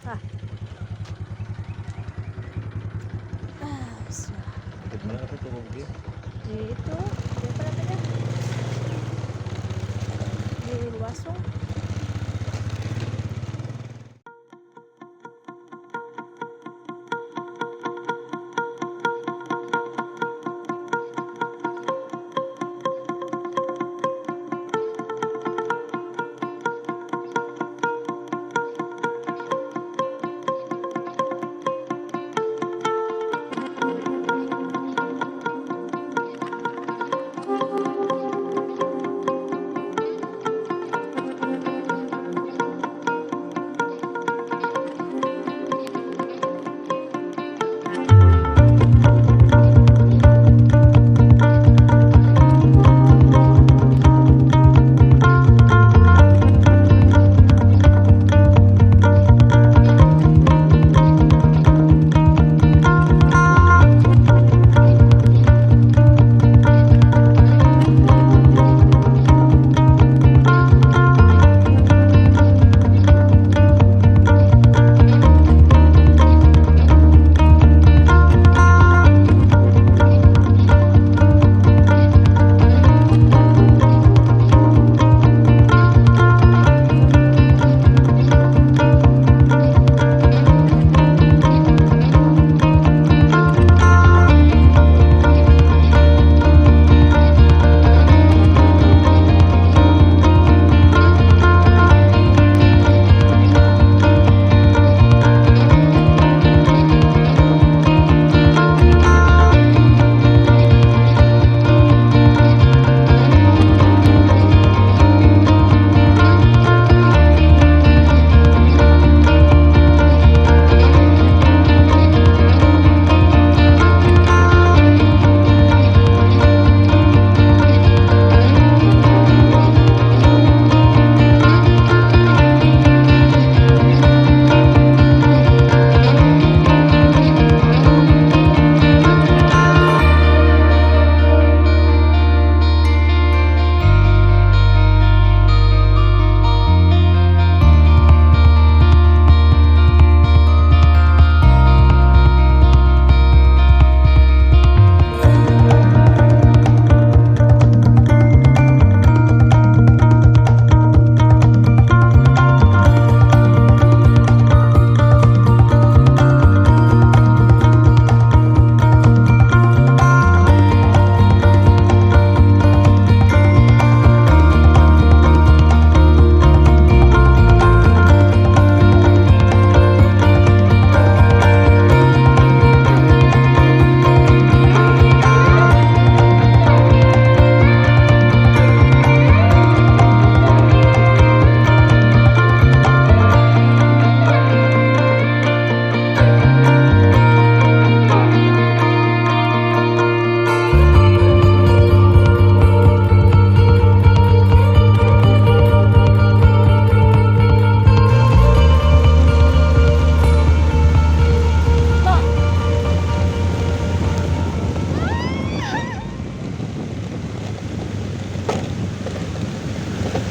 Ah. Di mana kata tuh bagi? Di itu, di apa namanya? Di Lubuk Basung.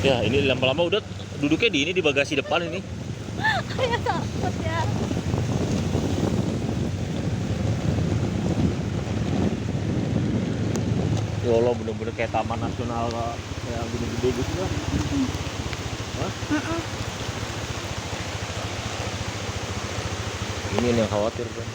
Ya ini lama-lama udah duduknya di ini, di bagasi depan ini. Ya takut ya. Ya Allah, bener-bener kayak taman nasional kayak gede-gede gitu lah. Hah? Ini yang khawatir kan.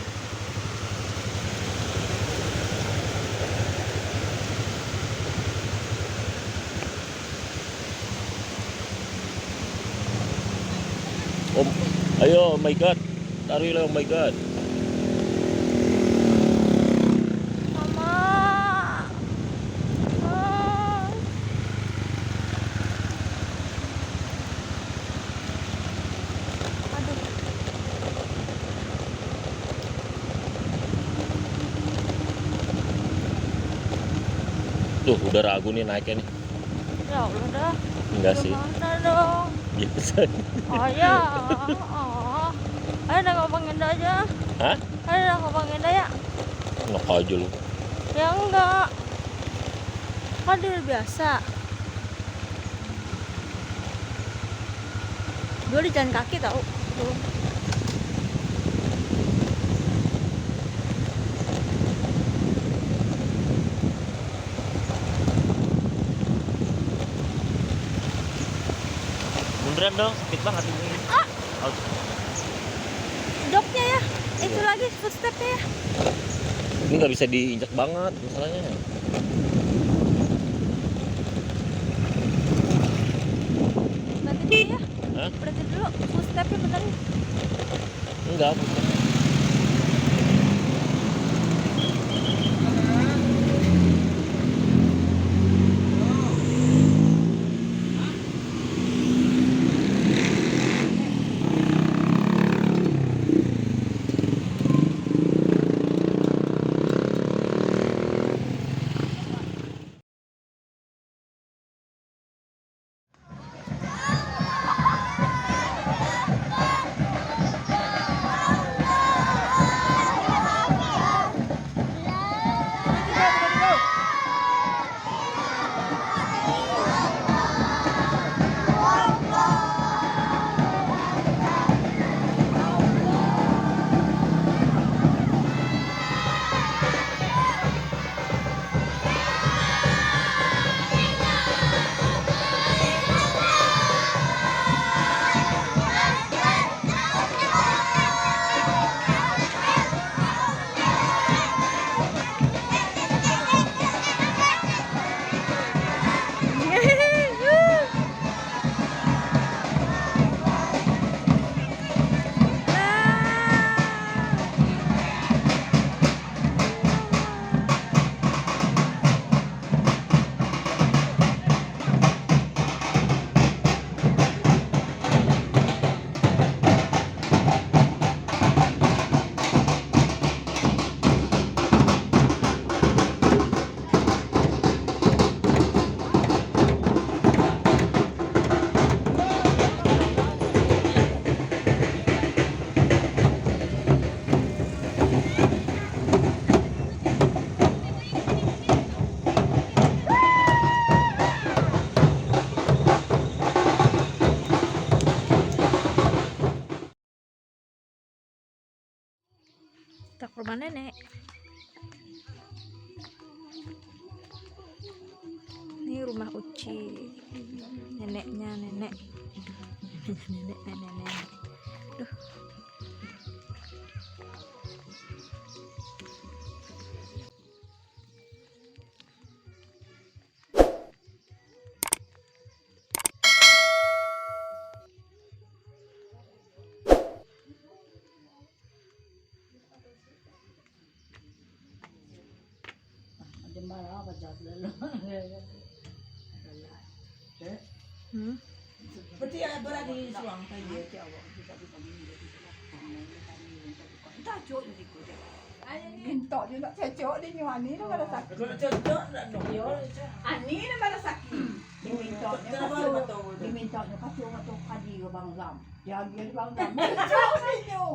Oh, ayo, oh my god, taruh lah, oh my god. Mama. Aduh. Tuh, udah ragu nih naiknya nih. Ya Allah dah. Enggak sih. Gimana dong? Biasa. Oh ya. Oh. Ayo dah ngomongin dah aja. Hah? Ayo dah ngomongin dah ya. Enak aja lu. Ya enggak. Kan udah biasa. Dulu di jalan kaki tau. Dulu. Beneran dong, sakit banget ini. Ah. Aus. Doknya ya. Itu Iya. lagi footstepnya ya. Ini nggak bisa diinjak banget masalahnya. Berarti dulu ya. Hah? Berarti dulu footstepnya benerin. Enggak. Kita ke rumah nenek. Ini rumah Uci. Neneknya nenek. Nenek. Duh. Seperti yang berada di suang kayu Jawa. Tajuk di situ. Gintok dia nak cecok dia nyu ani nak pada sakit. Kalau cocok nak dong. Ani nak pada sakit. Dimintoknya Kenapa kacau. dia tahu? Dimintoknya kacau atau kadi ke Bang Lam. Jaga di Bang Lam. Cecok dia nyu.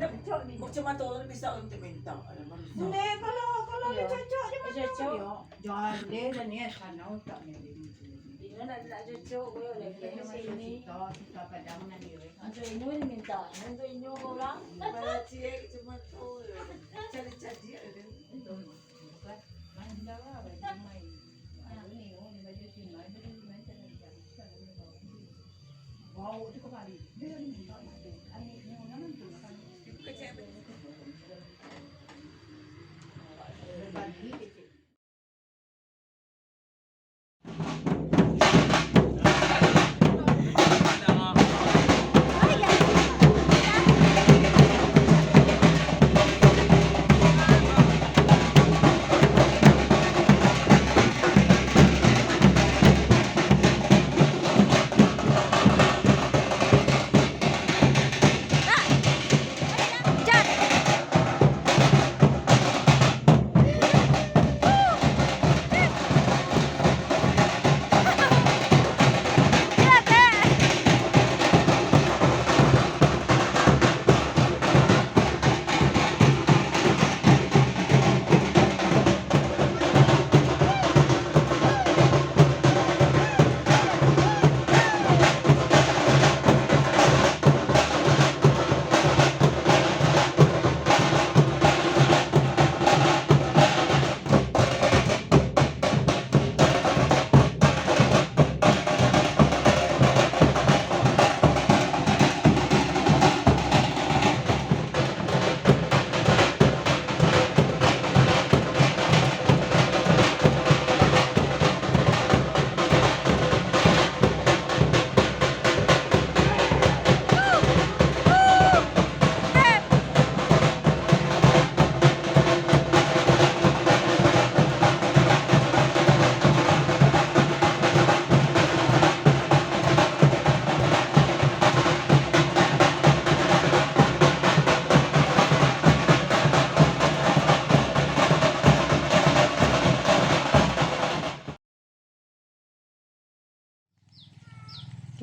Cecok dia. Macam mana tu bisa untuk minta ada manusia. Ne kalau dia cecok dia macam Cecok. dia. Jangan dia dan ni sana tak ni. Dia nak cocok boleh lagi sini. Kita kadang nak dia. Untuk ini ni minta, untuk ini orang. Pada cik cuma tu. Cari-cari ada. Itu bukan main dalam damai. Ini baju sini macam ni. Wow, itu kembali. Dia ni minta itu. Ani ni orang tu kan. Kecil. Bagi Jan.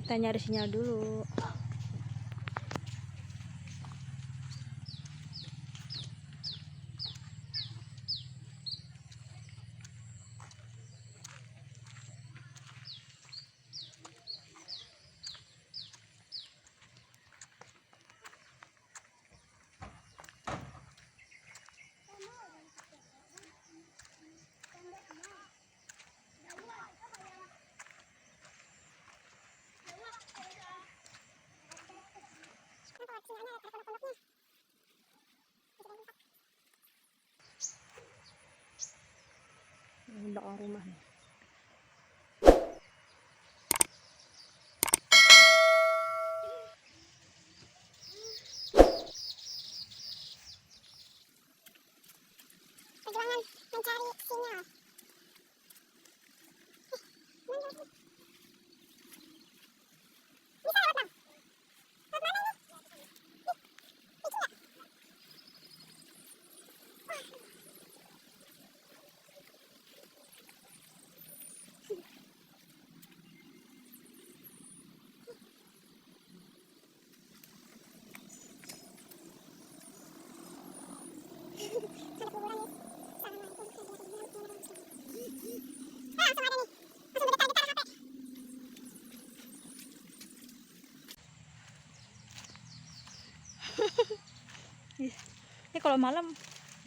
Kita nyari sinyal dulu. Ini belakang rumah nih. Perjuangan mencari sinyal. Bisa lewat bang? Lewat mana ini? Itu enggak? Ada kuburan nih. Assalamu'alaikum. Langsung ada nih. Langsung getar-getar HP. Ini kalau malam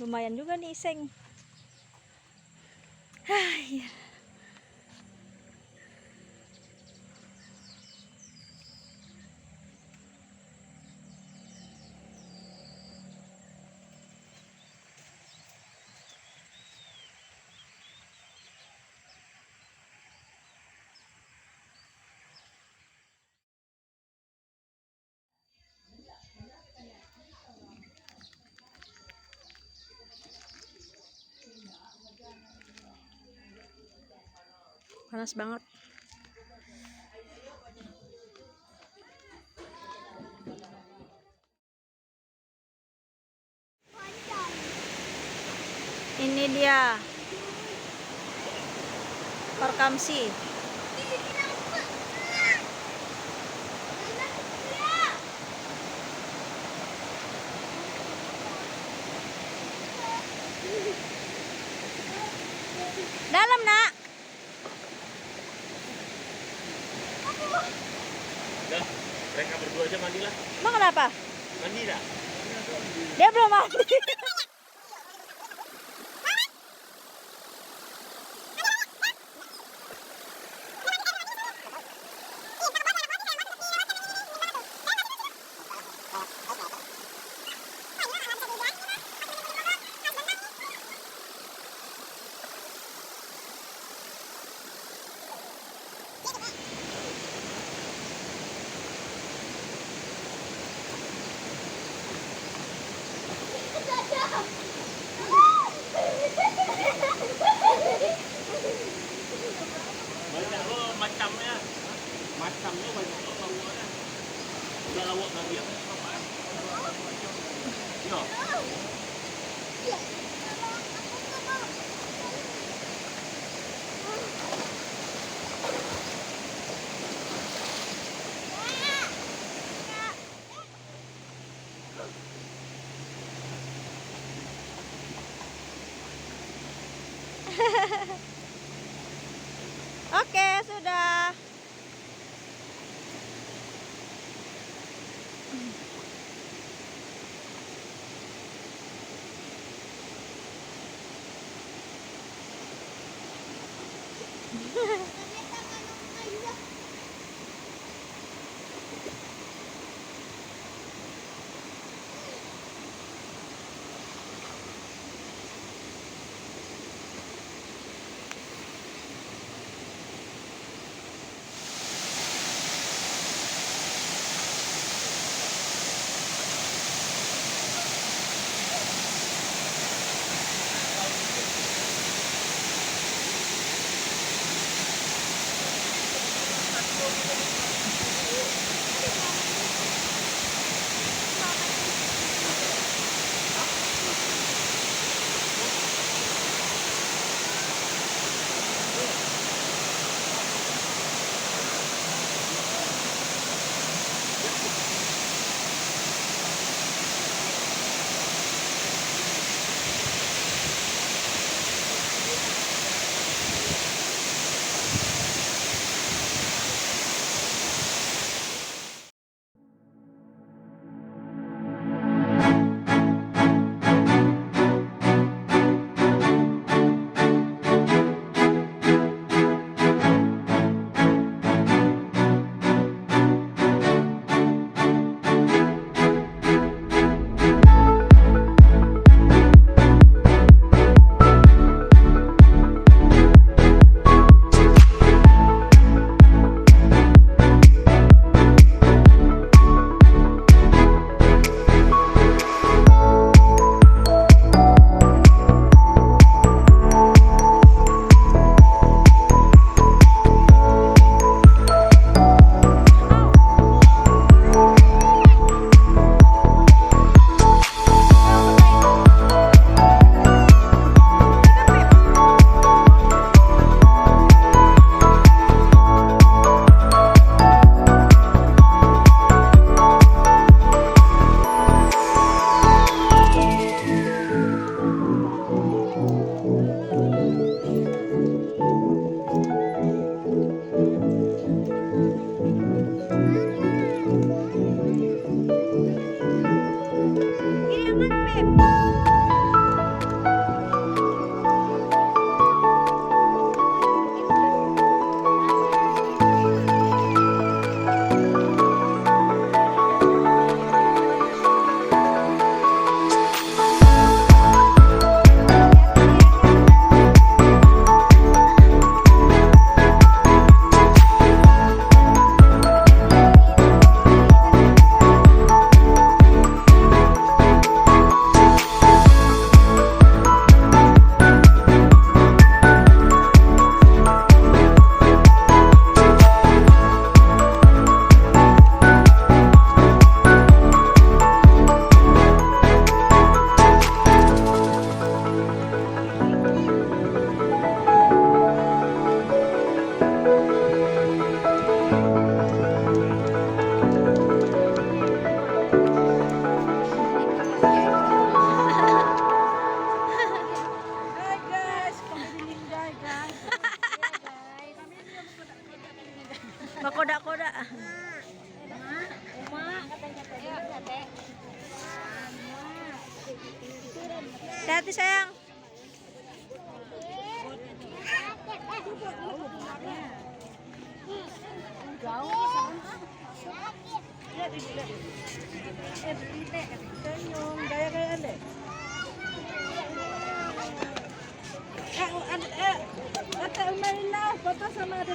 lumayan juga nih iseng. Iya. Panas banget. Ini dia Perkamsi. Dalam nak. Udah, mereka berdua aja mandi lah. Emang kenapa? Mandi dah. Dia belum mandi. Banyak lo macamnya. Macamnya banyak lo lawannya. Udah lawak lagi ya. Yo. Oke, sudah. Hati-hati sayang. Ate umain na, foto sama ada.